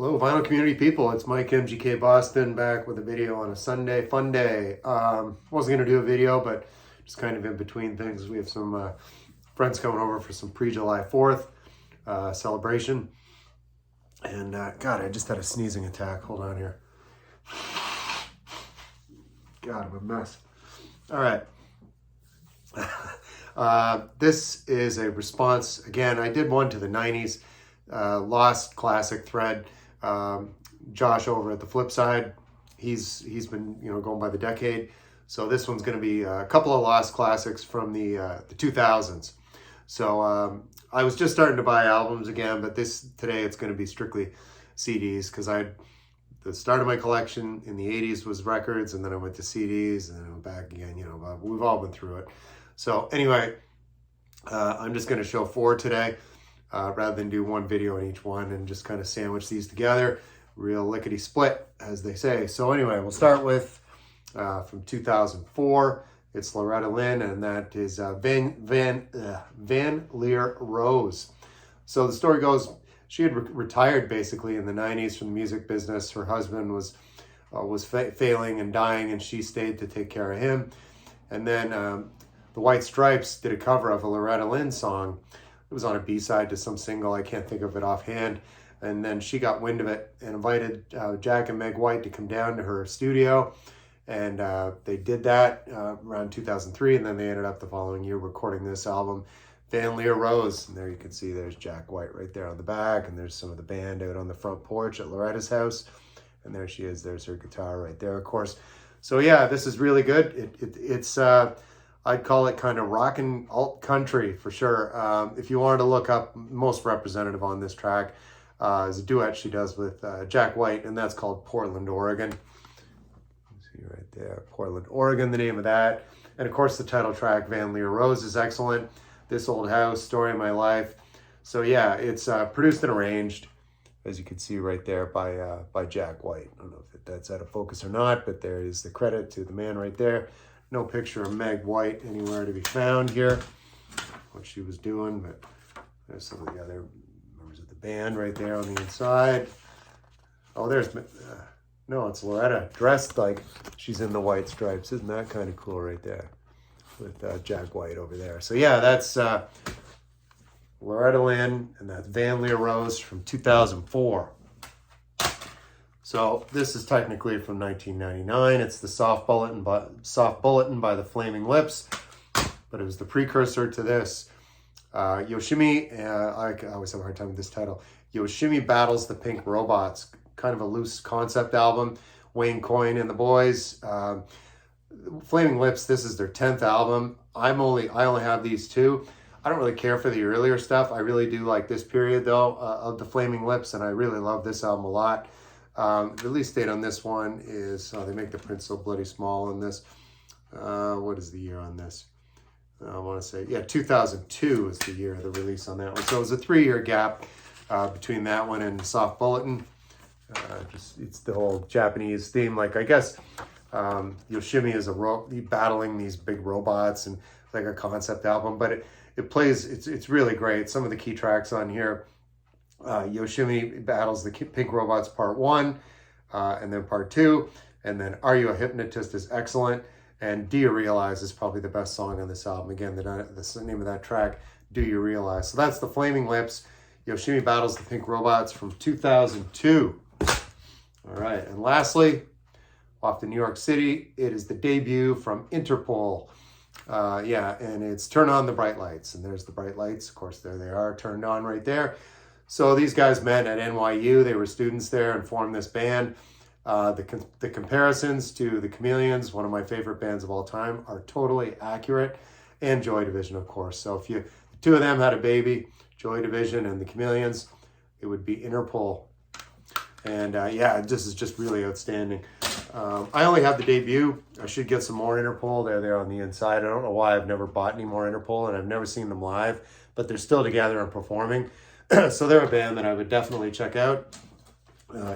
Hello, vinyl community people. It's Mike MGK Boston back with a video on a Sunday fun day. Wasn't going to do a video, but just kind of in between things. We have some friends coming over for some pre-July 4th celebration. And God, I just had a sneezing attack. Hold on here. God, I'm a mess. All right. This is a response. Again, I did one to the 90s. Lost classic thread. Josh over at the flip side, he's been going by the decade. So this one's going to be a couple of lost classics from the 2000s. So I was just starting to buy albums again, but today it's going to be strictly CDs because the start of my collection in the 80s was records, and then I went to CDs, and then I went back again. We've all been through it. So anyway, I'm just going to show 4 today. Rather than do one video on each one and just kind of sandwich these together. Real lickety split, as they say. So anyway, we'll start with from 2004. It's Loretta Lynn, and that is Van Leer Rose. So the story goes, she had retired basically in the 90s from the music business. Her husband was failing and dying, and she stayed to take care of him. And then the White Stripes did a cover of a Loretta Lynn song. It was on a B-side to some single. I can't think of it offhand. And then she got wind of it and invited Jack and Meg White to come down to her studio. And they did that around 2003. And then they ended up the following year recording this album, Van Leer Rose. And there you can see there's Jack White right there on the back. And there's some of the band out on the front porch at Loretta's house. And there she is. There's her guitar right there, of course. So yeah, this is really good. It's I'd call it kind of rockin' alt country for sure. If you wanted to look up, most representative on this track is a duet she does with Jack White, and that's called Portland, Oregon. See right there, Portland, Oregon, the name of that. And of course, the title track, Van Leer Rose, is excellent. This Old House, Story of My Life. So yeah, it's produced and arranged, as you can see right there, by Jack White. I don't know if that's out of focus or not, but there is the credit to the man right there. No picture of Meg White anywhere to be found here, what she was doing, but there's some of the other members of the band right there on the inside. Oh, there's, no, it's Loretta, dressed like she's in the White Stripes. Isn't that kind of cool right there with Jack White over there? So yeah, that's Loretta Lynn, and that's Van Leer Rose from 2004. So this is technically from 1999. It's the Soft Bulletin by the Flaming Lips, but it was the precursor to this. Yoshimi, I always have a hard time with this title. Yoshimi Battles the Pink Robots, kind of a loose concept album. Wayne Coyne and the Boys. Flaming Lips, this is their 10th album. I only have these 2. I don't really care for the earlier stuff. I really do like this period though of the Flaming Lips, and I really love this album a lot. Release date on this one is, they make the print so bloody small on this. What is the year on this? I want to say, 2002 is the year of the release on that one. So it was a 3-year gap between that one and Soft Bulletin. It's the whole Japanese theme. Like, I guess Yoshimi is battling these big robots and like a concept album, but it plays, it's really great. Some of the key tracks on here. Yoshimi Battles the Pink Robots Part 1, and then Part 2, and then Are You a Hypnotist is excellent, and Do You Realize is probably the best song on this album. Again, the name of that track, Do You Realize. So that's the Flaming Lips, Yoshimi Battles the Pink Robots from 2002. All right, and lastly, off to New York City, it is the debut from Interpol. And it's Turn On the Bright Lights, and there's the bright lights. Of course, there they are, turned on right there. So these guys met at NYU. They were students there and formed this band. The comparisons to the Chameleons, one of my favorite bands of all time, are totally accurate. And Joy Division, of course. So if the 2 of them had a baby, Joy Division and the Chameleons, it would be Interpol. And this is just really outstanding. I only have the debut. I should get some more Interpol. They're there on the inside. I don't know why I've never bought any more Interpol, and I've never seen them live, but they're still together and performing. So they're a band that I would definitely check out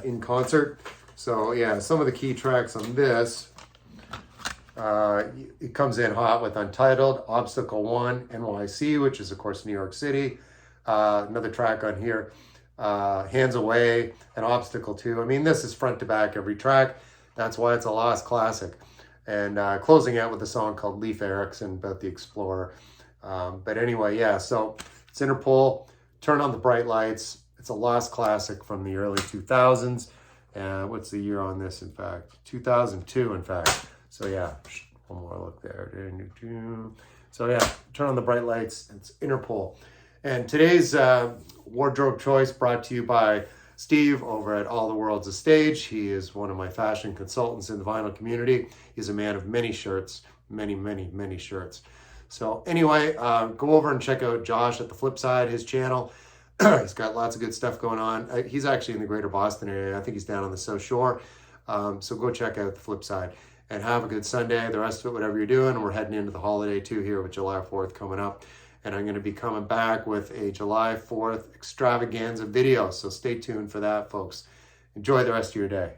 in concert. So yeah, some of the key tracks on this, it comes in hot with Untitled, Obstacle 1, NYC, which is of course New York City. Another track on here, Hands Away, and Obstacle 2. I mean, this is front to back every track. That's why it's a lost classic. And closing out with a song called Leif Erikson about the Explorer. But anyway, yeah, so it's Interpol, Turn on the Bright Lights. It's a lost classic from the early 2000s. What's the year on this, in fact? 2002, in fact. So yeah, one more look there. So yeah, Turn on the Bright Lights. It's Interpol. And today's wardrobe choice brought to you by Steve over at All the World's a Stage. He is one of my fashion consultants in the vinyl community. He's a man of many shirts, many shirts. So anyway, go over and check out Josh at the Flip Side, his channel. He's got lots of good stuff going on. He's actually in the greater Boston area. I think he's down on the South Shore. So go check out the Flip Side and have a good Sunday. The rest of it, whatever you're doing. We're heading into the holiday too here with July 4th coming up. And I'm going to be coming back with a July 4th extravaganza video. So stay tuned for that, folks. Enjoy the rest of your day.